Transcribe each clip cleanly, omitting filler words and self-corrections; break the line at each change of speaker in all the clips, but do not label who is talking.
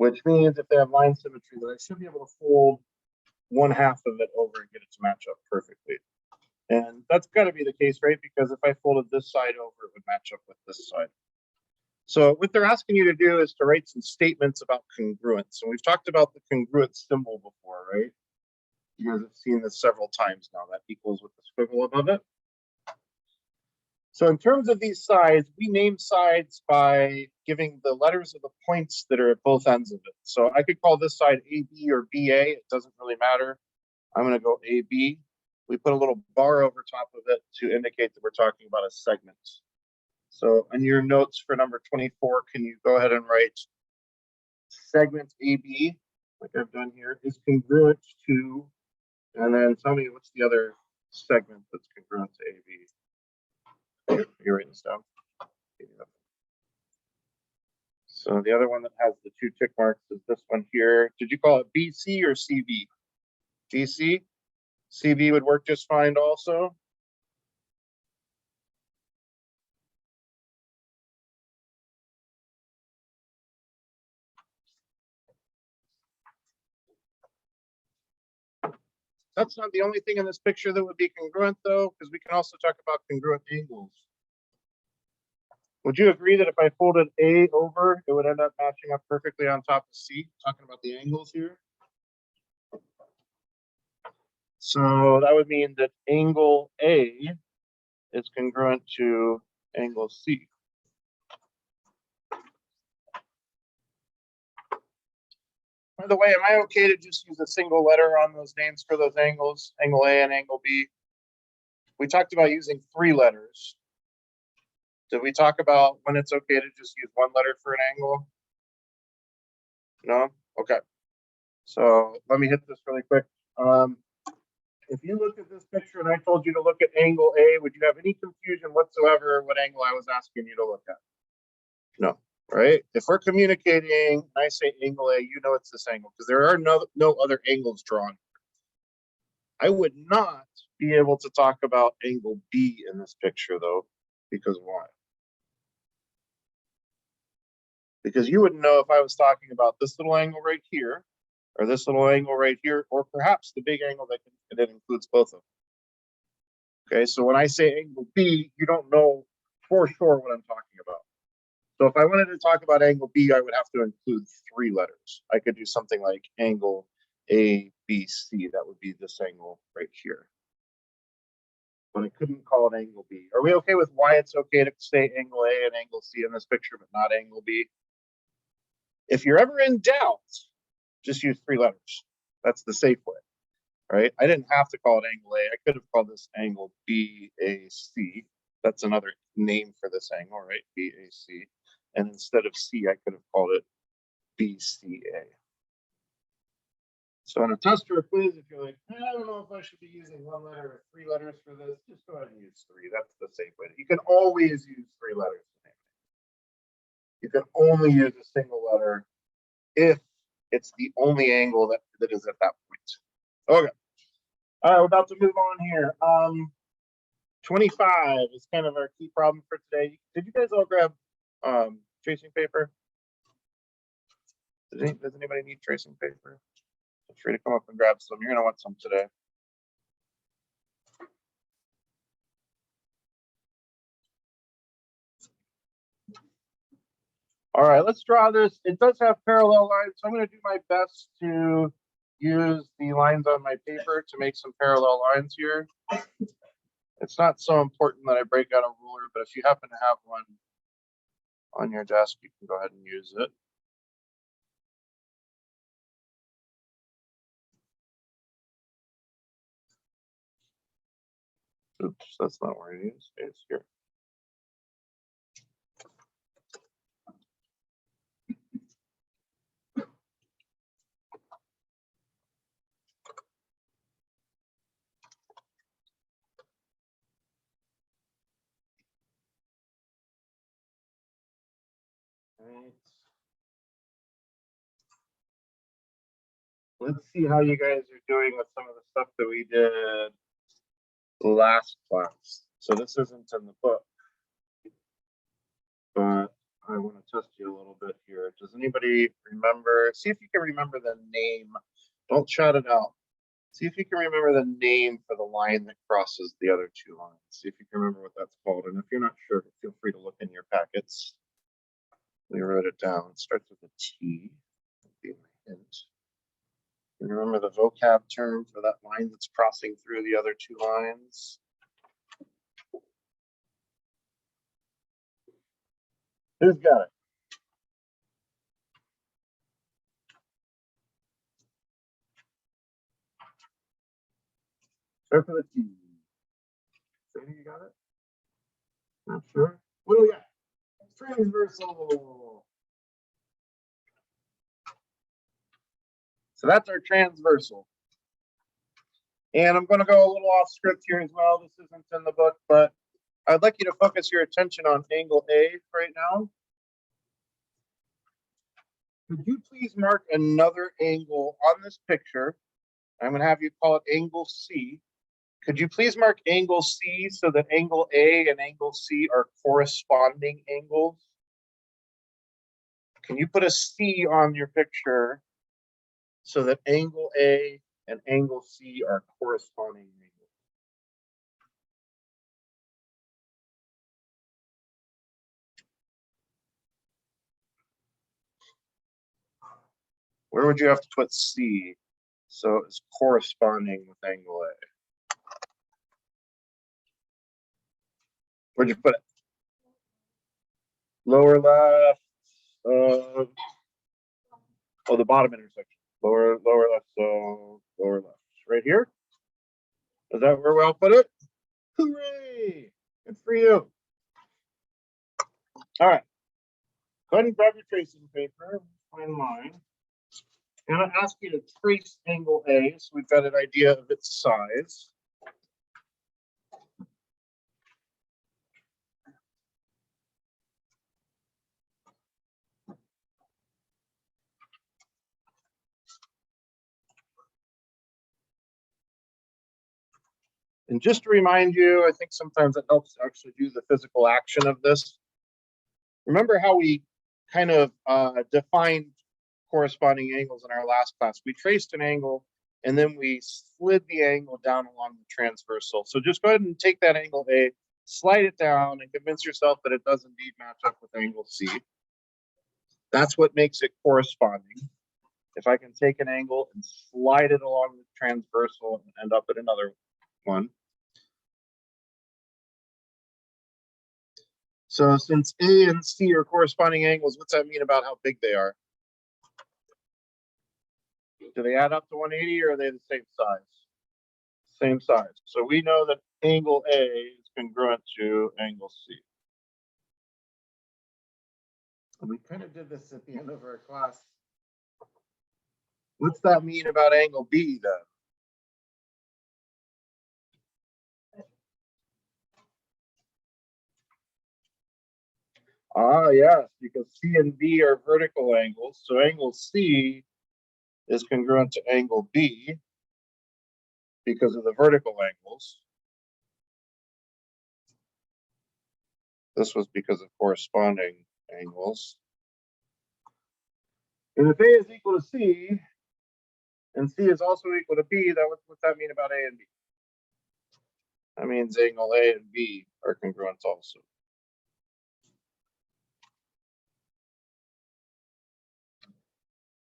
which means if they have line symmetry, that I should be able to fold one half of it over and get it to match up perfectly. And that's got to be the case, right? Because if I folded this side over, it would match up with this side. So what they're asking you to do is to write some statements about congruence. And we've talked about the congruent symbol before, right? You guys have seen this several times now, that equals with the squiggle above it. So in terms of these sides, we name sides by giving the letters of the points that are at both ends of it. So I could call this side AB or BA. It doesn't really matter. I'm going to go AB. We put a little bar over top of it to indicate that we're talking about a segment. So in your notes for number 24, can you go ahead and write segment AB, like I've done here, is congruent to, and then tell me what's the other segment that's congruent to AB. You're writing this down. So the other one that has the 2 tick marks is this one here. Did you call it BC or CB? BC? CB would work just fine also. That's not the only thing in this picture that would be congruent, though, because we can also talk about congruent angles. Would you agree that if I folded A over, it would end up matching up perfectly on top of C? Talking about the angles here. So that would mean that angle A is congruent to angle C. By the way, am I okay to just use a single letter on those names for those angles, angle A and angle B? We talked about using 3 letters. Did we talk about when it's okay to just use 1 letter for an angle? No? Okay. So let me hit this really quick. If you look at this picture and I told you to look at angle A, would you have any confusion whatsoever what angle I was asking you to look at? No, right? If we're communicating, I say angle A, you know it's this angle because there are no other angles drawn. I would not be able to talk about angle B in this picture though, because why? Because you wouldn't know if I was talking about this little angle right here, or this little angle right here, or perhaps the big angle that includes both of them. Okay, so when I say angle B, you don't know for sure what I'm talking about. So if I wanted to talk about angle B, I would have to include 3 letters. I could do something like angle A, B, C. That would be this angle right here. But I couldn't call it angle B. Are we okay with why it's okay to say angle A and angle C in this picture, but not angle B? If you're ever in doubt, just use 3 letters. That's the safe way, right? I didn't have to call it angle A. I could have called this angle BAC. That's another name for this angle, right? BAC. And instead of C, I could have called it BCA. So in a test or a quiz, if you're like, I don't know if I should be using 1 letter or 3 letters for this, just go ahead and use 3. That's the safe way. You can always use 3 letters. You can only use a single letter if it's the only angle that is at that point. Okay. All right, we're about to move on here. 25 is kind of our key problem for today. Did you guys all grab tracing paper? Does anybody need tracing paper? Feel free to come up and grab some. You're gonna want some today. All right, let's draw this. It does have parallel lines, so I'm going to do my best to use the lines on my paper to make some parallel lines here. It's not so important that I break out a ruler, but if you happen to have one on your desk, you can go ahead and use it. Oops, that's not where it is. It's here. Right. Let's see how you guys are doing with some of the stuff that we did last class. So this isn't in the book, but I want to test you a little bit here. Does anybody remember? See if you can remember the name. Don't shout it out. See if you can remember the name for the line that crosses the other two lines. See if you can remember what that's called. And if you're not sure, feel free to look in your packets. We wrote it down. It starts with a T. That'd be my hint. You remember the vocab term for that line that's crossing through the other two lines? Who's got it? Start with a T. Sadie, you got it? Not sure. What do we got? Transversal. So that's our transversal. And I'm going to go a little off script here as well. This isn't in the book, but I'd like you to focus your attention on angle A right now. Could you please mark another angle on this picture? I'm going to have you call it angle C. Could you please mark angle C so that angle A and angle C are corresponding angles? Can you put a C on your picture so that angle A and angle C are corresponding angles? Where would you have to put C so it's corresponding with angle A? Where'd you put it? Lower left. Oh, the bottom intersection. Lower left. So lower left. Right here. Is that where we'll put it? Hooray! Good for you. All right. Go ahead and grab your tracing paper. Find mine. I'm going to ask you to trace angle A, so we've got an idea of its size. And just to remind you, I think sometimes it helps to actually do the physical action of this. Remember how we kind of defined corresponding angles in our last class? We traced an angle and then we slid the angle down along the transversal. So just go ahead and take that angle A, slide it down, and convince yourself that it does indeed match up with angle C. That's what makes it corresponding. If I can take an angle and slide it along the transversal and end up at another one. So since A and C are corresponding angles, what's that mean about how big they are? Do they add up to 180 or are they the same size? Same size. So we know that angle A is congruent to angle C. And we kind of did this at the end of our class. What's that mean about angle B then? Ah, yes, because C and B are vertical angles. So angle C is congruent to angle B because of the vertical angles. This was because of corresponding angles. And if A is equal to C and C is also equal to B, what's that mean about A and B? That means angle A and B are congruent also.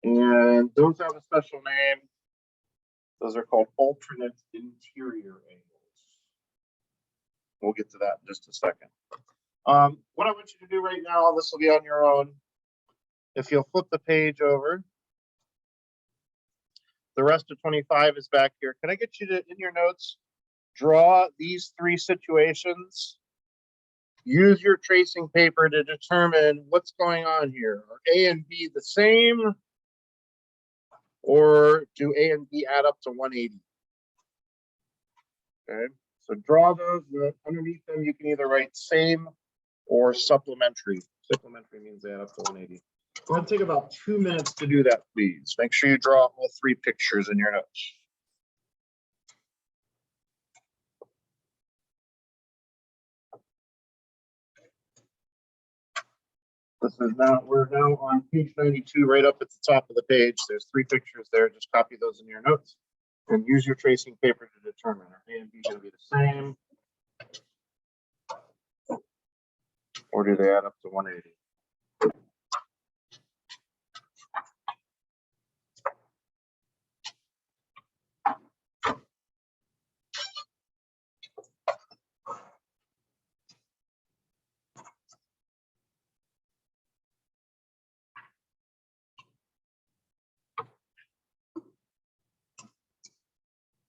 And those have a special name. Those are called alternate interior angles. We'll get to that in just a second. What I want you to do right now, this will be on your own. If you'll flip the page over, the rest of 25 is back here. Can I get you to, in your notes, draw these three situations? Use your tracing paper to determine what's going on here. Are A and B the same? Or do A and B add up to 180? Okay, so draw those. Underneath them, you can either write same or supplementary. Supplementary means they add up to 180. Go ahead and take about 2 minutes to do that, please. Make sure you draw all three pictures in your notes. We're now on page 92, right up at the top of the page. There's 3 pictures there. Just copy those in your notes and use your tracing paper to determine are A and B going to be the same, or do they add up to 180?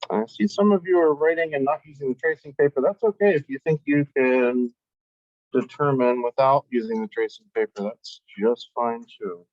I see some of you are writing and not using the tracing paper. That's okay if you think you can determine without using the tracing paper. That's just fine too.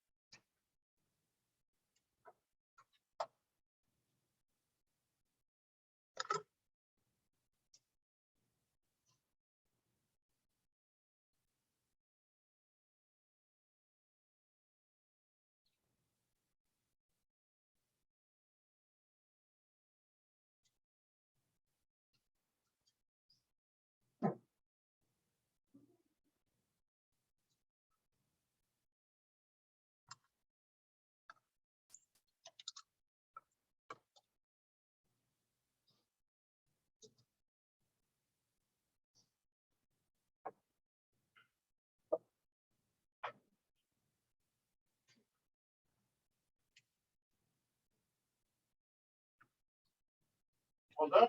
Well done.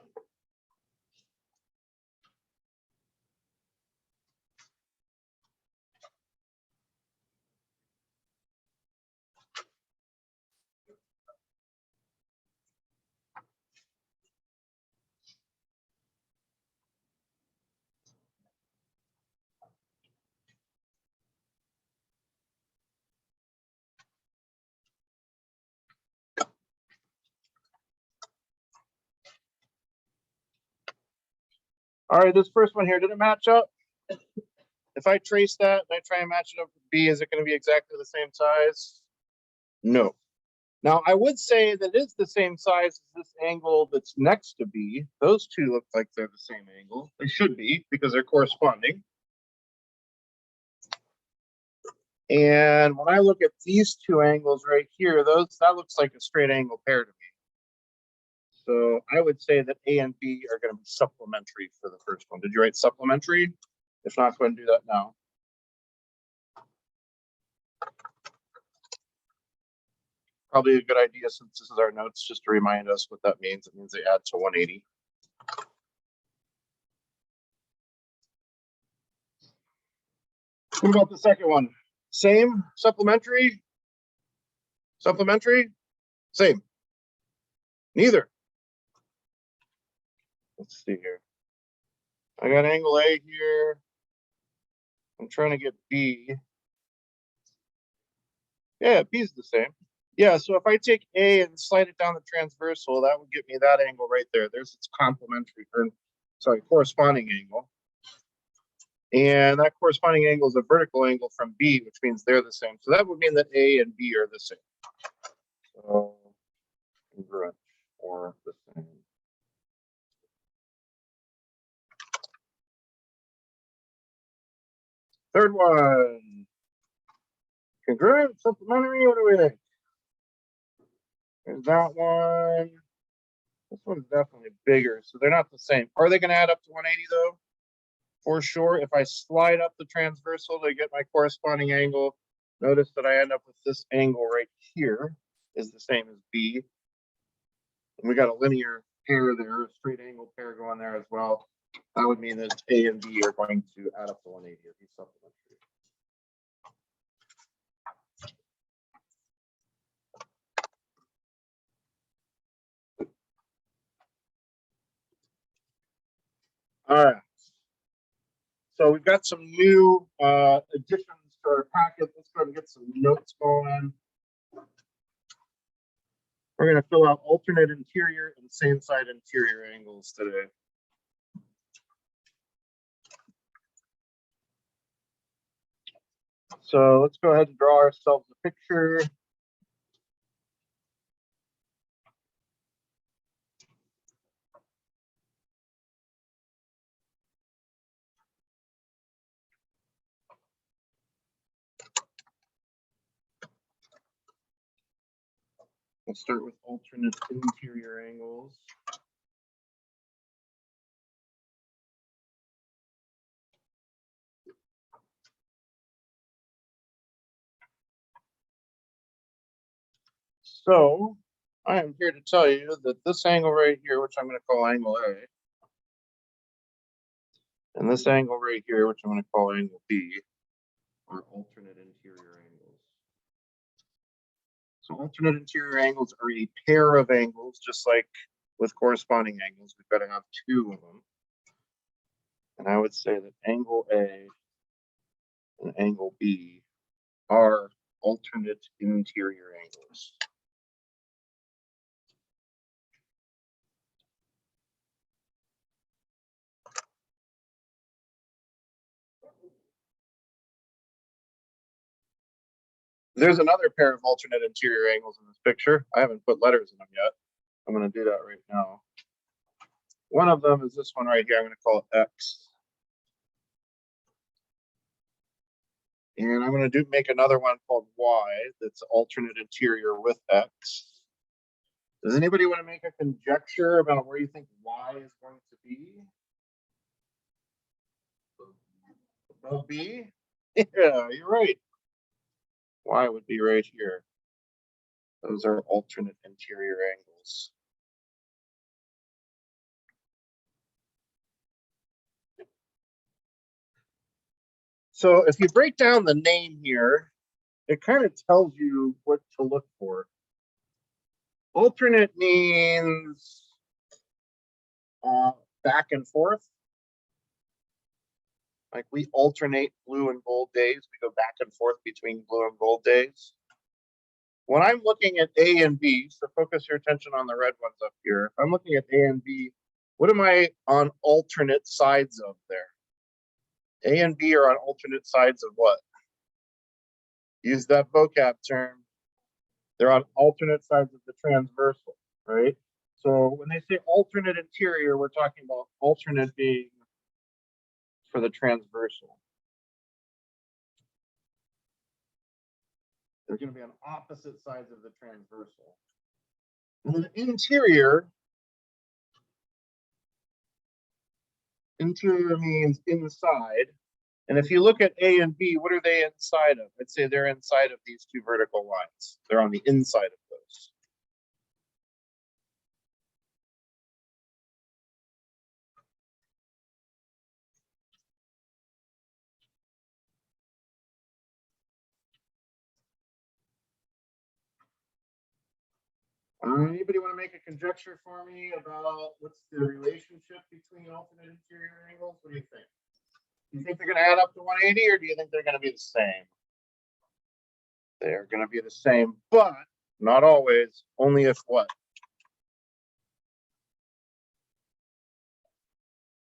All right, this first one here, did it match up? If I trace that and I try and match it up with B, is it going to be exactly the same size? No. Now, I would say that it's the same size as this angle that's next to B. Those two look like they're the same angle. They should be because they're corresponding. And when I look at these 2 angles right here, that looks like a straight angle pair to me. So I would say that A and B are going to be supplementary for the first one. Did you write supplementary? If not, go ahead and do that now. Probably a good idea since this is our notes, just to remind us what that means. It means they add to 180. What about the second one? Same, supplementary, supplementary, same. Neither. Let's see here. I got angle A here. I'm trying to get B. Yeah, B is the same. Yeah, so if I take A and slide it down the transversal, that would get me that angle right there. There's its complementary, or sorry, corresponding angle. And that corresponding angle is a vertical angle from B, which means they're the same. So that would mean that A and B are the same. So congruent or the same. Third one. Congruent, supplementary, what do we think? There's that one. This one's definitely bigger, so they're not the same. Are they going to add up to 180 though? For sure. If I slide up the transversal to get my corresponding angle, notice that I end up with this angle right here is the same as B. And we got a linear pair there, a straight angle pair going there as well. That would mean that A and B are going to add up to 180 or be supplementary. All right. So we've got some new additions to our packet. Let's go and get some notes going. We're going to fill out alternate interior and same side interior angles today. So let's go ahead and draw ourselves a picture. We'll start with alternate interior angles. So I am here to tell you that this angle right here, which I'm going to call angle A, and this angle right here, which I'm going to call angle B, are alternate interior angles. So alternate interior angles are a pair of angles, just like with corresponding angles. We've got to have two of them. And I would say that angle A and angle B are alternate interior angles. There's another pair of alternate interior angles in this picture. I haven't put letters in them yet. I'm going to do that right now. One of them is this one right here. I'm going to call it X. And I'm going to make another one called Y that's alternate interior with X. Does anybody want to make a conjecture about where you think Y is going to be? Above B? Yeah, you're right. Y would be right here. Those are alternate interior angles. So if you break down the name here, it kind of tells you what to look for. Alternate means back and forth. Like we alternate blue and gold days. We go back and forth between blue and gold days. When I'm looking at A and B, so focus your attention on the red ones up here. If I'm looking at A and B, what am I on alternate sides of there? A and B are on alternate sides of what? Use that vocab term. They're on alternate sides of the transversal, right? So when they say alternate interior, we're talking about alternate being for the transversal. They're going to be on opposite sides of the transversal. And then interior means inside. And if you look at A and B, what are they inside of? I'd say they're inside of these two vertical lines. They're on the inside of those. Anybody want to make a conjecture for me about what's the relationship between alternate interior angles? What do you think? Do you think they're going to add up to 180, or do you think they're going to be the same? They're going to be the same, but not always. Only if what?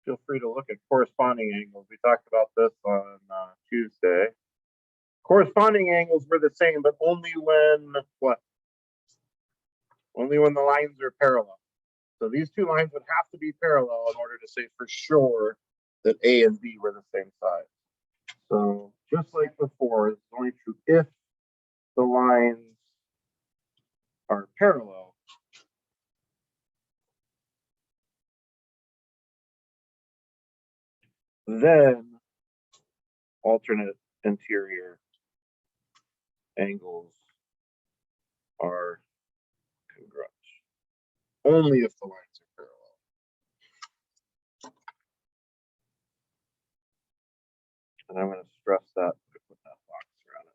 Feel free to look at corresponding angles. We talked about this on Tuesday. Corresponding angles were the same, but only when what? Only when the lines are parallel. So these two lines would have to be parallel in order to say for sure that A and B were the same size. So just like before, it's only true if the lines are parallel. Then alternate interior angles are congruent. Only if the lines are parallel. And I'm going to stress that, put that box around it.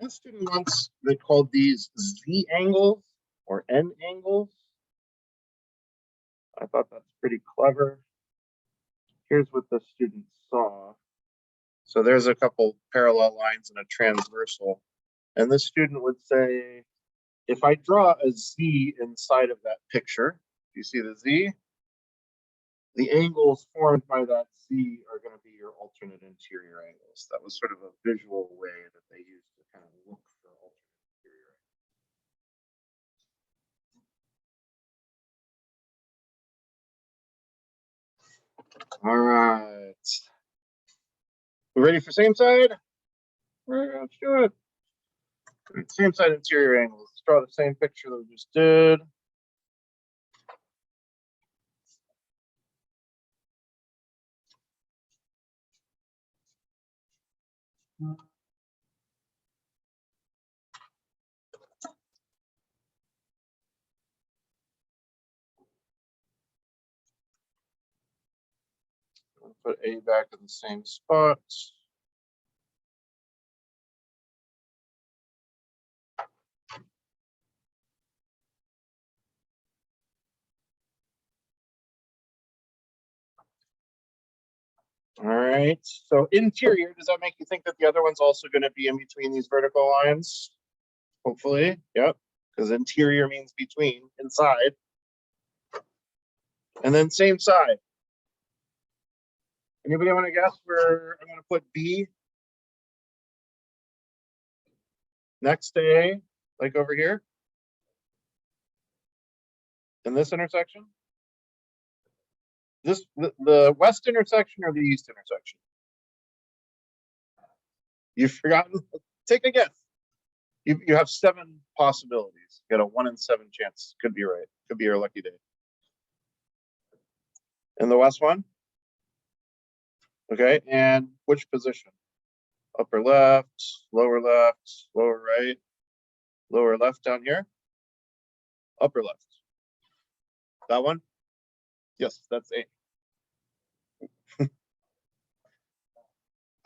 A student once, they called these Z angles or N angles. I thought that's pretty clever. Here's what the student saw. So there's a couple parallel lines and a transversal. And the student would say, if I draw a Z inside of that picture, do you see the Z? The angles formed by that Z are going to be your alternate interior angles. That was sort of a visual way that they used to kind of All right. We ready for same side? Let's do it. Same side interior angle. Let's draw the same picture that we just did. Put A back in the same spot. All right. So interior, does that make you think that the other one's also going to be in between these vertical lines? Hopefully. Yep. Because interior means between, inside. And then same side. Anybody want to guess where I'm going to put B next to A, like over here? In this intersection? The west intersection or the east intersection? You've forgotten? Take a guess. You have 7 possibilities. You got a 1 in 7 chance. Could be right. Could be your lucky day. And the west one? Okay, and which position? Upper left, lower right, lower left down here? Upper left. That one? Yes, that's A.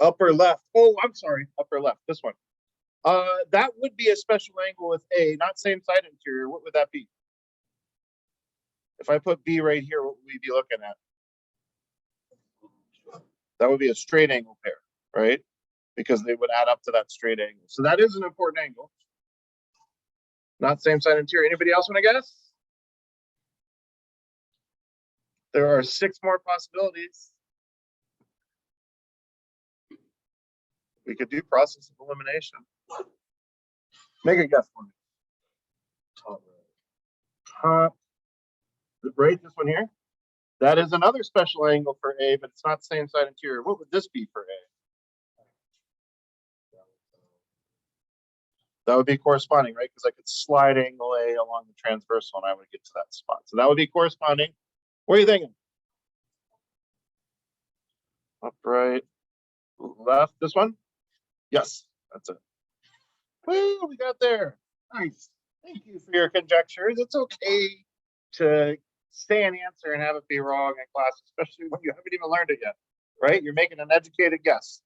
Upper left. Oh, I'm sorry. Upper left. This one. That would be a special angle with A, not same side interior. What would that be? If I put B right here, what would we be looking at? That would be a straight angle pair, right? Because they would add up to that straight angle. So that is an important angle. Not same side interior. Anybody else want to guess? There are 6 more possibilities. We could do process of elimination. Make a guess for me. Top right, this one here. That is another special angle for A, but it's not same side interior. What would this be for A? That would be corresponding, right? Because I could slide angle A along the transversal and I would get to that spot. So that would be corresponding. What are you thinking? Upright, left, this one? Yes, that's it. Woo, we got there. Nice. Thank you for your conjectures. It's okay to say an answer and have it be wrong in class, especially when you haven't even learned it yet, right? You're making an educated guess.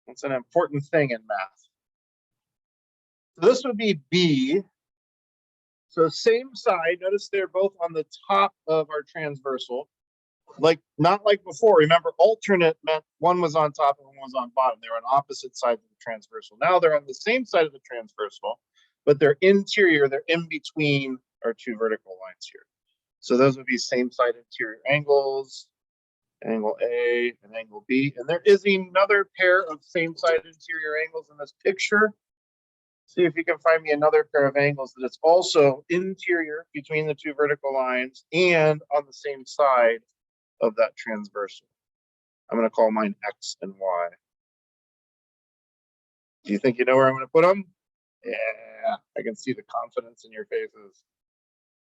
It's an important thing in math. So this would be B. So same side, notice they're both on the top of our transversal. Like, not like before. Remember, alternate meant one was on top and one was on bottom. They were on opposite sides of the transversal. Now they're on the same side of the transversal, but they're interior. They're in between our 2 vertical lines here. So those would be same side interior angles, angle A and angle B. And there is another pair of same side interior angles in this picture. See if you can find me another pair of angles that is also interior between the 2 vertical lines and on the same side of that transversal. I'm going to call mine X and Y. Do you think you know where I'm going to put them? Yeah, I can see the confidence in your faces.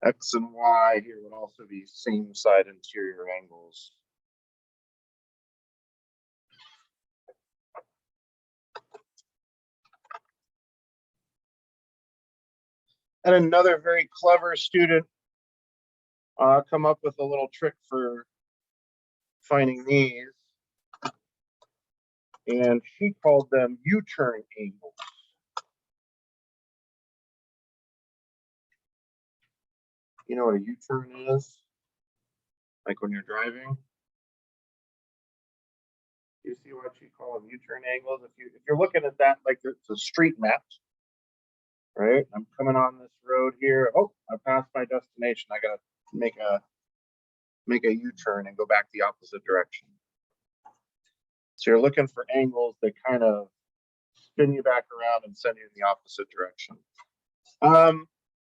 X and Y here would also be same side interior angles. And another very clever student come up with a little trick for finding these. And she called them U-turn angles. You know what a U-turn is? Like when you're driving? You see what she called them U-turn angles? If you're looking at that like it's a street map, right? I'm coming on this road here. Oh, I passed my destination. I gotta make a U-turn and go back the opposite direction. So you're looking for angles that kind of spin you back around and send you in the opposite direction.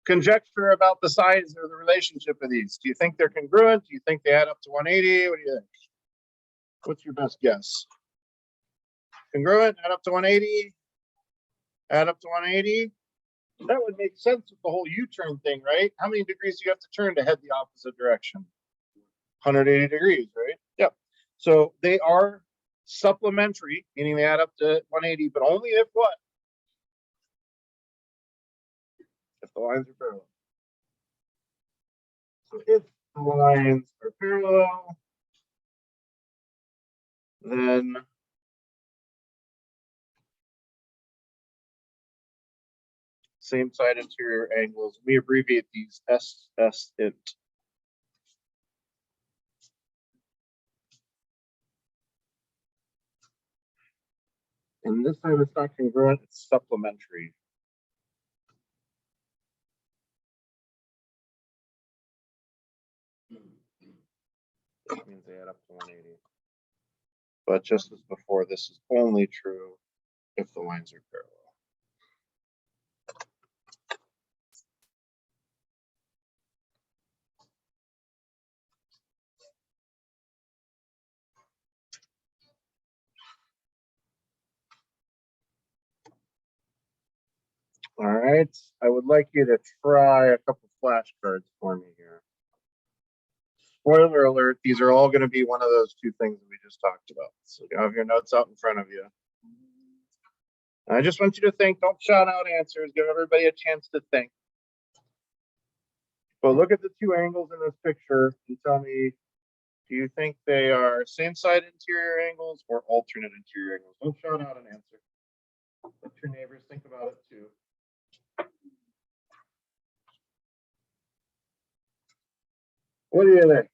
conjecture about the size or the relationship of these? Do you think they're congruent? Do you think they add up to 180? What do you think? What's your best guess? Congruent, add up to 180? Add up to 180? That would make sense with the whole U-turn thing, right? How many degrees do you have to turn to head the opposite direction? 180 degrees, right? Yep. So they are supplementary, meaning they add up to 180, but only if what? If the lines are parallel. So if the lines are parallel, then same side interior angles. We abbreviate these SS int. And this time it's not congruent, it's supplementary. That means they add up to 180. But just as before, this is only true if the lines are parallel. All right, I would like you to try a couple flashcards for me here. Spoiler alert, these are all going to be one of those two things that we just talked about. So you have your notes out in front of you. I just want you to think, don't shout out answers, give everybody a chance to think. But look at the two angles in this picture and tell me, do you think they are same side interior angles or alternate interior angles? Don't shout out an answer. Let your neighbors think about it too. What do you think?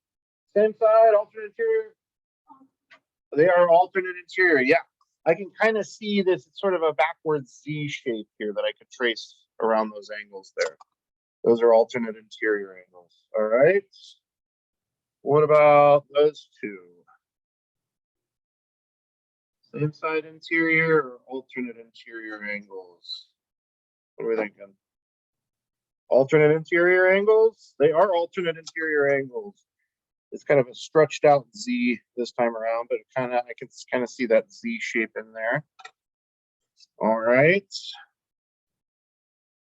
Same side, alternate interior? They are alternate interior, yeah. I can kind of see this, it's sort of a backwards Z shape here that I could trace around those angles there. Those are alternate interior angles, all right? What about those two? Same side interior or alternate interior angles? What are we thinking? Alternate interior angles? They are alternate interior angles. It's kind of a stretched out Z this time around, but I can kind of see that Z shape in there. All right.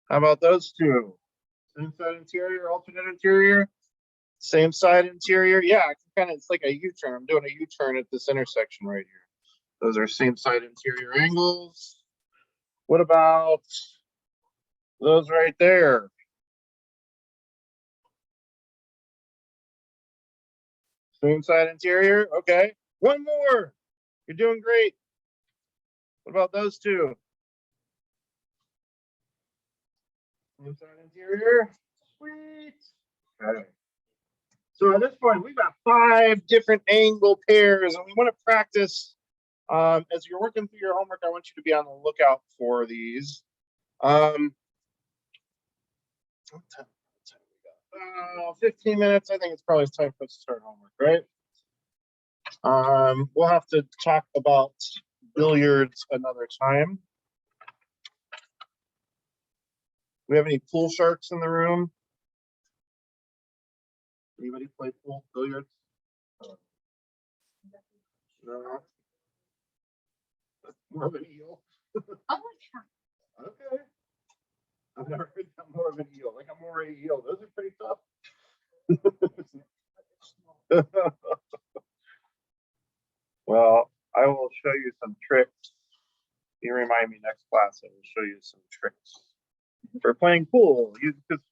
How about those two? Same side interior, alternate interior? Same side interior? Yeah, I can kind of, it's like a U-turn. I'm doing a U-turn at this intersection right here. Those are same side interior angles. What about those right there? Same side interior, okay. One more, you're doing great. What about those two? Same side interior, sweet. Okay. So at this point, we've got 5 different angle pairs, and we want to practice. As you're working through your homework, I want you to be on the lookout for these. What time we got? 15 minutes. I think it's probably time for us to start homework, right? We'll have to talk about billiards another time. Do we have any pool sharks in the room? Anybody play pool billiards? No. More of an eel. Okay. I've never heard that more of an eel. Like a moray eel. Those are pretty tough. Well, I will show you some tricks. You remind me next class, I will show you some tricks for playing pool.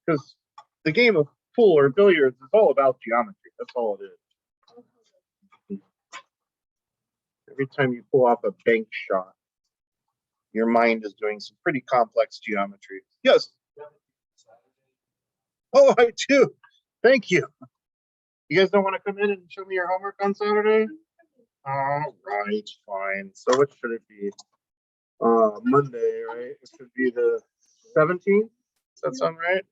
Because the game of pool or billiards is all about geometry. That's all it is. Every time you pull off a bank shot, your mind is doing some pretty complex geometry. Yes. Oh, I do. Thank you. You guys don't want to come in and show me your homework on Saturday? All right, fine. So what should it be? Monday, right? It should be the 17th. Does that sound right?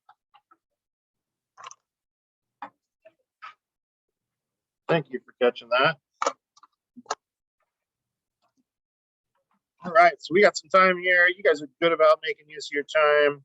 Thank you for catching that. All right, so we got some time here. You guys are good about making use of your time.